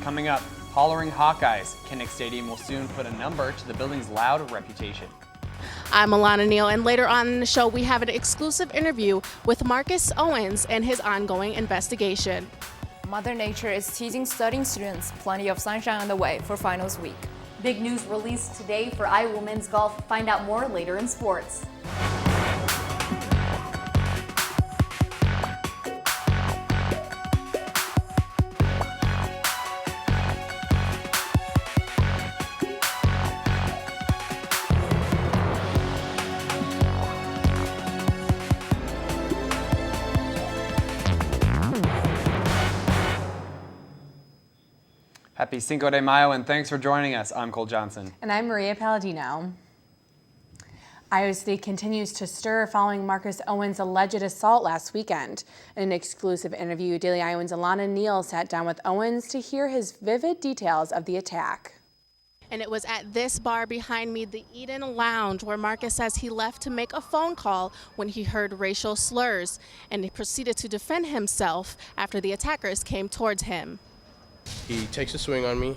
Coming up, hollering Hawkeyes. Kinnick Stadium will soon put a number to the building's loud reputation. I'm Alana Neal, and later on in the show, we have an exclusive interview with Marcus Owens and his ongoing investigation. Mother Nature is teasing studying students. Plenty of sunshine on the way for finals week. Big news released today for Iowa men's golf. Find out more later in sports. Happy Cinco de Mayo, and thanks for joining us. I'm Cole Johnson. And I'm Maria Palladino. Iowa City continues to stir following Marcus Owens' alleged assault last weekend. In an exclusive interview, Daily Iowan's Alana Neal sat down with Owens to hear his vivid details of the attack. And it was at this bar behind me, the Eden Lounge, where Marcus says he left to make a phone call when he heard racial slurs, and he proceeded to defend himself after the attackers came towards him. He takes a swing on me,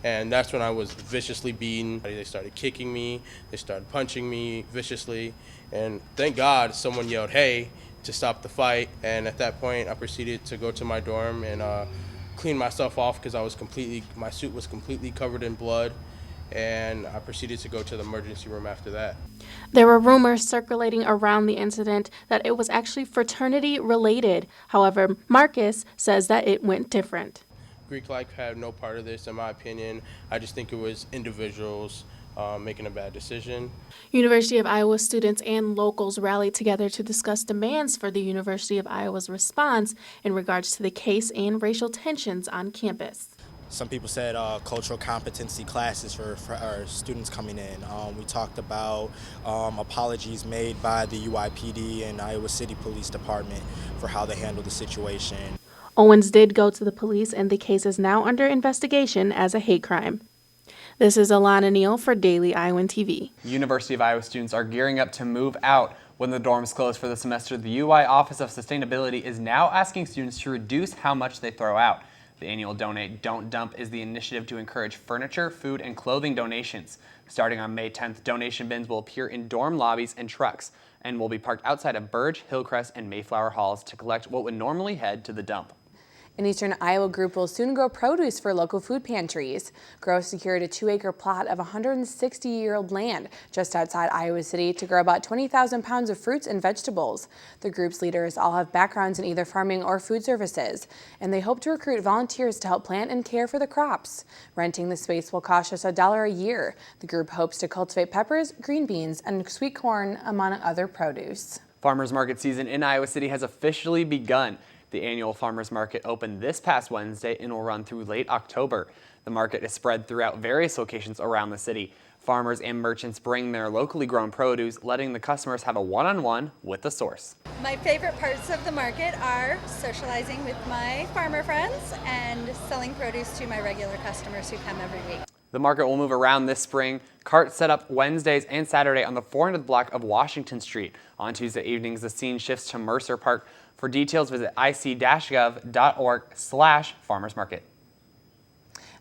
and that's when I was viciously beaten. They started kicking me, they started punching me viciously, and thank God someone yelled, "Hey," to stop the fight. And at that point, I proceeded to go to my dorm and clean myself off because my suit was completely covered in blood, and I proceeded to go to the emergency room after that. There were rumors circulating around the incident that it was actually fraternity related. However, Marcus says that it went different. Greek life had no part of this, in my opinion. I just think it was individuals making a bad decision. University of Iowa students and locals rallied together to discuss demands for the University of Iowa's response in regards to the case and racial tensions on campus. Some people said cultural competency classes for our students coming in. We talked about apologies made by the UIPD and Iowa City Police Department for how they handled the situation. Owens did go to the police, and the case is now under investigation as a hate crime. This is Alana Neal for Daily Iowan TV. University of Iowa students are gearing up to move out. When the dorms close for the semester, the UI Office of Sustainability is now asking students to reduce how much they throw out. The annual Donate, Don't Dump is the initiative to encourage furniture, food, and clothing donations. Starting on May 10th, donation bins will appear in dorm lobbies and trucks and will be parked outside of Burge, Hillcrest, and Mayflower halls to collect what would normally head to the dump. An Eastern Iowa group will soon grow produce for local food pantries. Grow secured a 2-acre plot of 160-year-old land just outside Iowa City to grow about 20,000 pounds of fruits and vegetables. The group's leaders all have backgrounds in either farming or food services, and they hope to recruit volunteers to help plant and care for the crops. Renting the space will cost just $1 a year. The group hopes to cultivate peppers, green beans, and sweet corn, among other produce. Farmers market season in Iowa City has officially begun. The annual farmers market opened this past Wednesday and will run through late October. The market is spread throughout various locations around the city. Farmers and merchants bring their locally grown produce, letting the customers have a one-on-one with the source. My favorite parts of the market are socializing with my farmer friends and selling produce to my regular customers who come every week. The market will move around this spring. Carts set up Wednesdays and Saturday on the 400th block of Washington Street. On Tuesday evenings, the scene shifts to Mercer Park. For details, visit ic-gov.org/farmersmarket.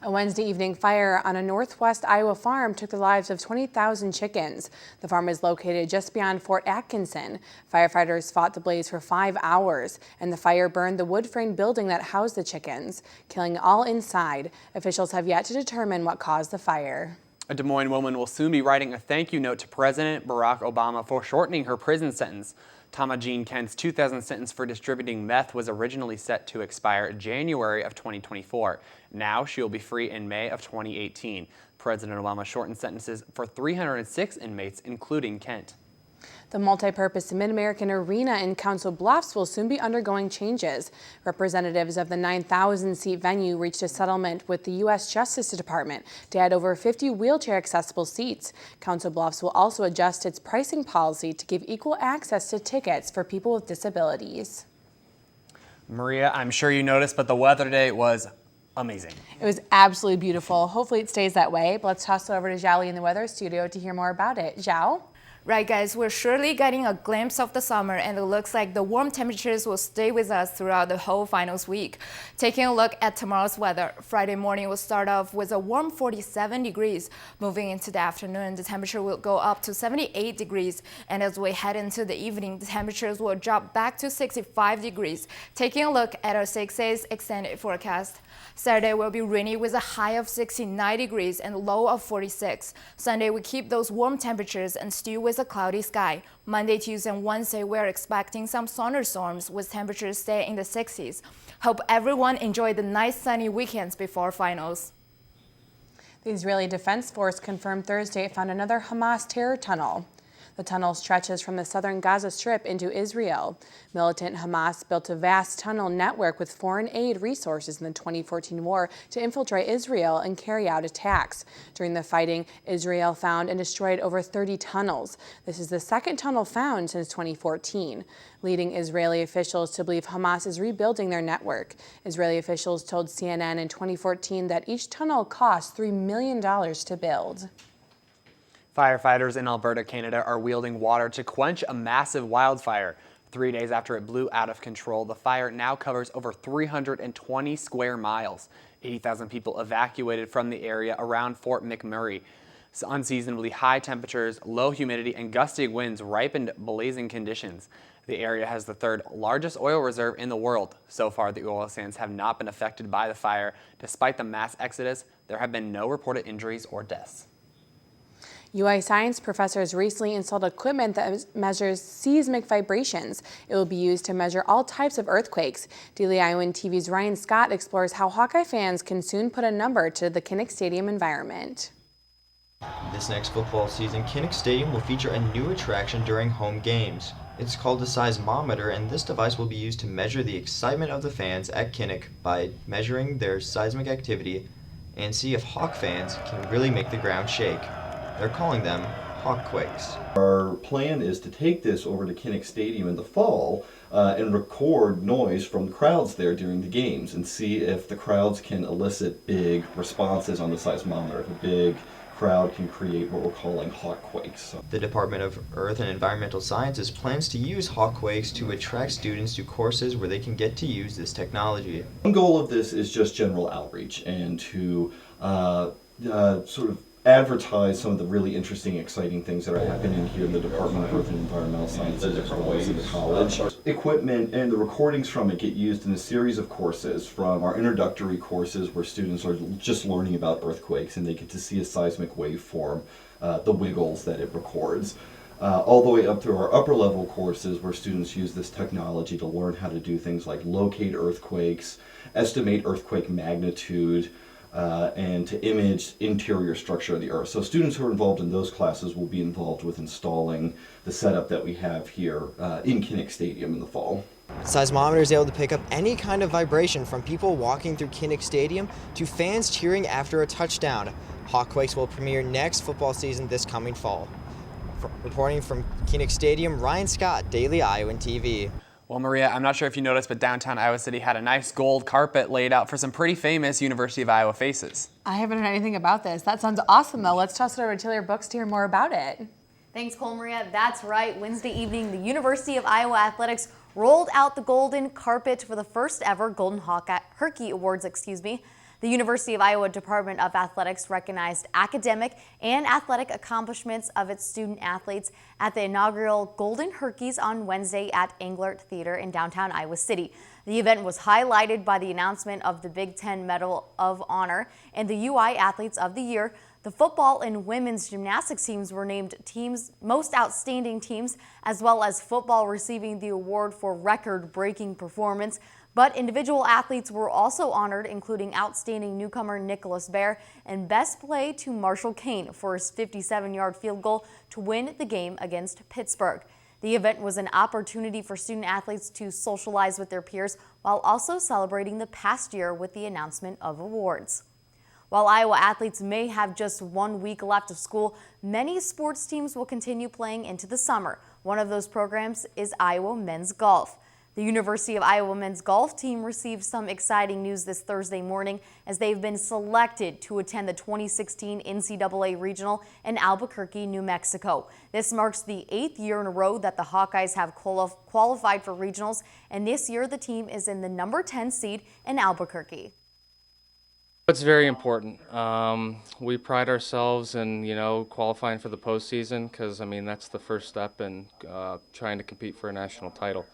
A Wednesday evening fire on a northwest Iowa farm took the lives of 20,000 chickens. The farm is located just beyond Fort Atkinson. Firefighters fought the blaze for 5 hours, and the fire burned the wood frame building that housed the chickens, killing all inside. Officials have yet to determine what caused the fire. A Des Moines woman will soon be writing a thank you note to President Barack Obama for shortening her prison sentence. Tama Jean Kent's 2000 sentence for distributing meth was originally set to expire January of 2024. Now she will be free in May of 2018. President Obama shortened sentences for 306 inmates, including Kent. The multi-purpose Mid-American Arena in Council Bluffs will soon be undergoing changes. Representatives of the 9,000-seat venue reached a settlement with the U.S. Justice Department to add over 50 wheelchair-accessible seats. Council Bluffs will also adjust its pricing policy to give equal access to tickets for people with disabilities. Maria, I'm sure you noticed, but the weather today was amazing. It was absolutely beautiful. Hopefully it stays that way. But let's toss it over to Zhao Li in the weather studio to hear more about it. Zhao? Right, guys, we're surely getting a glimpse of the summer, and it looks like the warm temperatures will stay with us throughout the whole finals week. Taking a look at tomorrow's weather, Friday morning will start off with a warm 47 degrees. Moving into the afternoon, the temperature will go up to 78 degrees, and as we head into the evening, the temperatures will drop back to 65 degrees. Taking a look at our 6 days extended forecast. Saturday will be rainy with a high of 69 degrees and low of 46. Sunday will keep those warm temperatures and still with a cloudy sky. Monday, Tuesday, and Wednesday, we're expecting some thunderstorms with temperatures stay in the 60s. Hope everyone enjoyed the nice sunny weekends before finals. The Israeli Defense Force confirmed Thursday it found another Hamas terror tunnel. The tunnel stretches from the southern Gaza Strip into Israel. Militant Hamas built a vast tunnel network with foreign aid resources in the 2014 war to infiltrate Israel and carry out attacks. During the fighting, Israel found and destroyed over 30 tunnels. This is the second tunnel found since 2014, leading Israeli officials to believe Hamas is rebuilding their network. Israeli officials told CNN in 2014 that each tunnel cost $3 million to build. Firefighters in Alberta, Canada are wielding water to quench a massive wildfire. 3 days after it blew out of control, the fire now covers over 320 square miles. 80,000 people evacuated from the area around Fort McMurray. Unseasonably high temperatures, low humidity, and gusty winds ripened blazing conditions. The area has the third largest oil reserve in the world. So far, the oil sands have not been affected by the fire. Despite the mass exodus, there have been no reported injuries or deaths. UI science professors recently installed equipment that measures seismic vibrations. It will be used to measure all types of earthquakes. Daily Iowan TV's Ryan Scott explores how Hawkeye fans can soon put a number to the Kinnick Stadium environment. This next football season, Kinnick Stadium will feature a new attraction during home games. It's called the seismometer, and this device will be used to measure the excitement of the fans at Kinnick by measuring their seismic activity and see if Hawk fans can really make the ground shake. They're calling them Hawkquakes. Our plan is to take this over to Kinnick Stadium in the fall and record noise from the crowds there during the games and see if the crowds can elicit big responses on the seismometer. If a big crowd can create what we're calling Hawkquakes. The Department of Earth and Environmental Sciences plans to use Hawkquakes to attract students to courses where they can get to use this technology. One goal of this is just general outreach and to sort of advertise some of the really interesting, exciting things that are happening here in the Department of Earth and Environmental Sciences as well as in the college. Equipment and the recordings from it get used in a series of courses, from our introductory courses where students are just learning about earthquakes and they get to see a seismic waveform, the wiggles that it records, all the way up through our upper level courses where students use this technology to learn how to do things like locate earthquakes, estimate earthquake magnitude, and to image interior structure of the earth. So students who are involved in those classes will be involved with installing the setup that we have here in Kinnick Stadium in the fall. Seismometer is able to pick up any kind of vibration from people walking through Kinnick Stadium to fans cheering after a touchdown. Hawkquakes will premiere next football season this coming fall. Reporting from Kinnick Stadium, Ryan Scott, Daily Iowan TV. Well, Maria, I'm not sure if you noticed, but downtown Iowa City had a nice gold carpet laid out for some pretty famous University of Iowa faces. I haven't heard anything about this. That sounds awesome, though. Let's toss it over to Taylor Books to hear more about it. Thanks, Cole Maria. That's right. Wednesday evening, the University of Iowa Athletics rolled out the golden carpet for the first ever Golden Herky Awards, The University of Iowa Department of Athletics recognized academic and athletic accomplishments of its student athletes at the inaugural Golden Herkies on Wednesday at Englert Theater in downtown Iowa City. The event was highlighted by the announcement of the Big Ten Medal of Honor and the UI Athletes of the Year. The football and women's gymnastics teams were named most outstanding teams, as well as football receiving the award for record-breaking performance. But individual athletes were also honored, including outstanding newcomer Nicholas Bear and best play to Marshall Kane for his 57-yard field goal to win the game against Pittsburgh. The event was an opportunity for student athletes to socialize with their peers while also celebrating the past year with the announcement of awards. While Iowa athletes may have just 1 week left of school, many sports teams will continue playing into the summer. One of those programs is Iowa men's golf. The University of Iowa men's golf team received some exciting news this Thursday morning as they've been selected to attend the 2016 NCAA Regional in Albuquerque, New Mexico. This marks the 8th year in a row that the Hawkeyes have qualified for regionals, and this year the team is in the number 10 seed in Albuquerque. It's very important. We pride ourselves in, qualifying for the postseason because, that's the first step in trying to compete for a national title.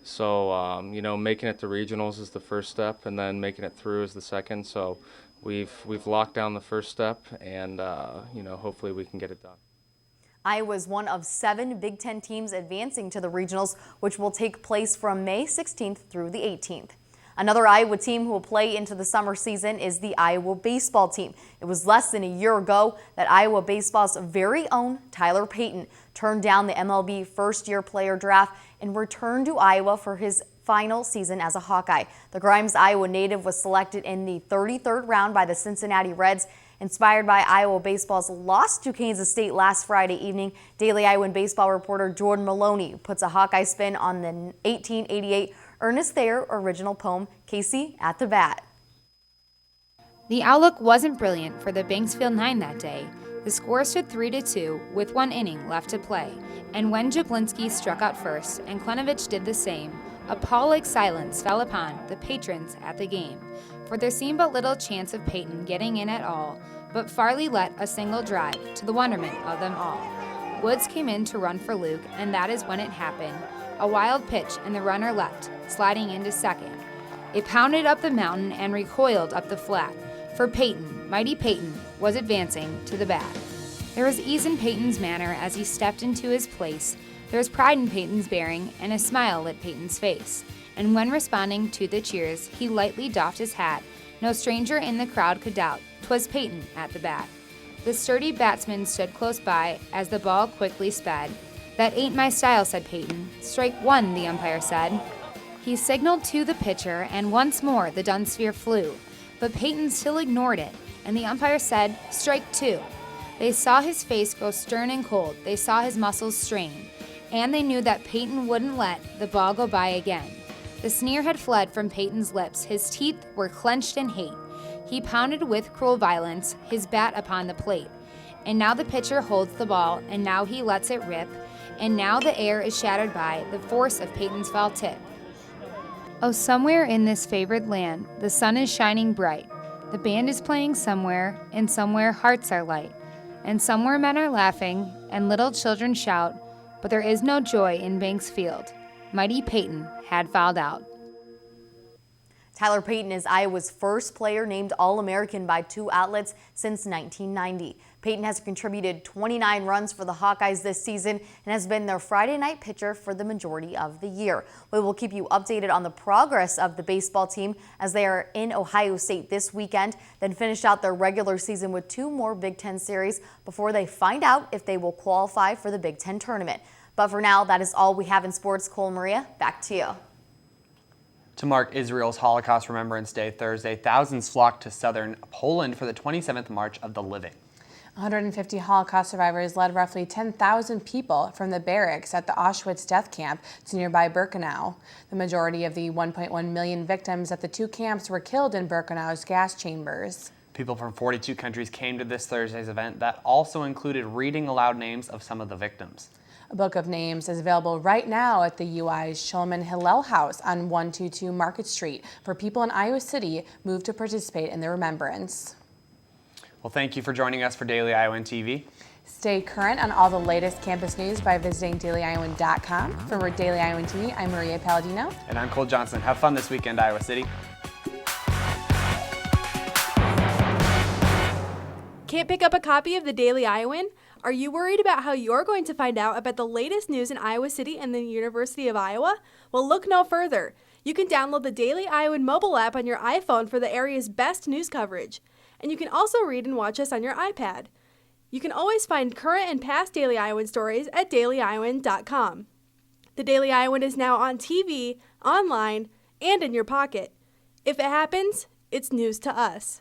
So, making it to regionals is the first step, and then making it through is the second. So, we've locked down the first step, and hopefully we can get it done. Iowa is one of 7 Big Ten teams advancing to the regionals, which will take place from May 16th through the 18th. Another Iowa team who will play into the summer season is the Iowa baseball team. It was less than a year ago that Iowa baseball's very own Tyler Payton turned down the MLB first-year player draft and returned to Iowa for his final season as a Hawkeye. The Grimes, Iowa native was selected in the 33rd round by the Cincinnati Reds. Inspired by Iowa baseball's loss to Kansas State last Friday evening, Daily Iowan baseball reporter Jordan Maloney puts a Hawkeye spin on the 1888 Ernest Thayer original poem, Casey at the Bat. The outlook wasn't brilliant for the Banksfield 9 that day. The score stood 3-2 with 1 inning left to play, and when Jablinski struck out first and Klenovich did the same, a pall-like silence fell upon the patrons at the game, for there seemed but little chance of Peyton getting in at all, but Farley let a single drive to the wonderment of them all. Woods came in to run for Luke, and that is when it happened. A wild pitch, and the runner leapt, sliding into second. It pounded up the mountain and recoiled up the flat, for Peyton, mighty Peyton, was advancing to the bat. There was ease in Peyton's manner as he stepped into his place. There was pride in Peyton's bearing, and a smile lit Peyton's face. And when responding to the cheers, he lightly doffed his hat. No stranger in the crowd could doubt 'twas Peyton at the bat. The sturdy batsman stood close by as the ball quickly sped. That ain't my style, said Peyton. Strike 1, the umpire said. He signaled to the pitcher, and once more the dun sphere flew. But Peyton still ignored it, and the umpire said, strike 2. They saw his face grow stern and cold. They saw his muscles strain. And they knew that Peyton wouldn't let the ball go by again. The sneer had fled from Peyton's lips. His teeth were clenched in hate. He pounded with cruel violence his bat upon the plate. And now the pitcher holds the ball, and now he lets it rip. And now the air is shattered by the force of Peyton's foul tip. Oh, somewhere in this favored land, the sun is shining bright. The band is playing somewhere, and somewhere hearts are light. And somewhere men are laughing, and little children shout, but there is no joy in Banks Field. Mighty Peyton had fouled out. Tyler Payton is Iowa's first player named All-American by 2 outlets since 1990. Payton has contributed 29 runs for the Hawkeyes this season and has been their Friday night pitcher for the majority of the year. We will keep you updated on the progress of the baseball team as they are in Ohio State this weekend, then finish out their regular season with 2 more Big Ten series before they find out if they will qualify for the Big Ten tournament. But for now, that is all we have in sports. Cole, Maria, back to you. To mark Israel's Holocaust Remembrance Day Thursday, thousands flocked to southern Poland for the 27th March of the Living. 150 Holocaust survivors led roughly 10,000 people from the barracks at the Auschwitz death camp to nearby Birkenau. The majority of the 1.1 million victims at the 2 camps were killed in Birkenau's gas chambers. People from 42 countries came to this Thursday's event that also included reading aloud names of some of the victims. A book of names is available right now at the UI's Shulman Hillel House on 122 Market Street for people in Iowa City moved to participate in the remembrance. Well, thank you for joining us for Daily Iowan TV. Stay current on all the latest campus news by visiting dailyiowan.com. For Daily Iowan TV, I'm Maria Palladino. And I'm Cole Johnson. Have fun this weekend, Iowa City. Can't pick up a copy of the Daily Iowan? Are you worried about how you're going to find out about the latest news in Iowa City and the University of Iowa? Well, look no further. You can download the Daily Iowan mobile app on your iPhone for the area's best news coverage. And you can also read and watch us on your iPad. You can always find current and past Daily Iowan stories at dailyiowan.com. The Daily Iowan is now on TV, online, and in your pocket. If it happens, it's news to us.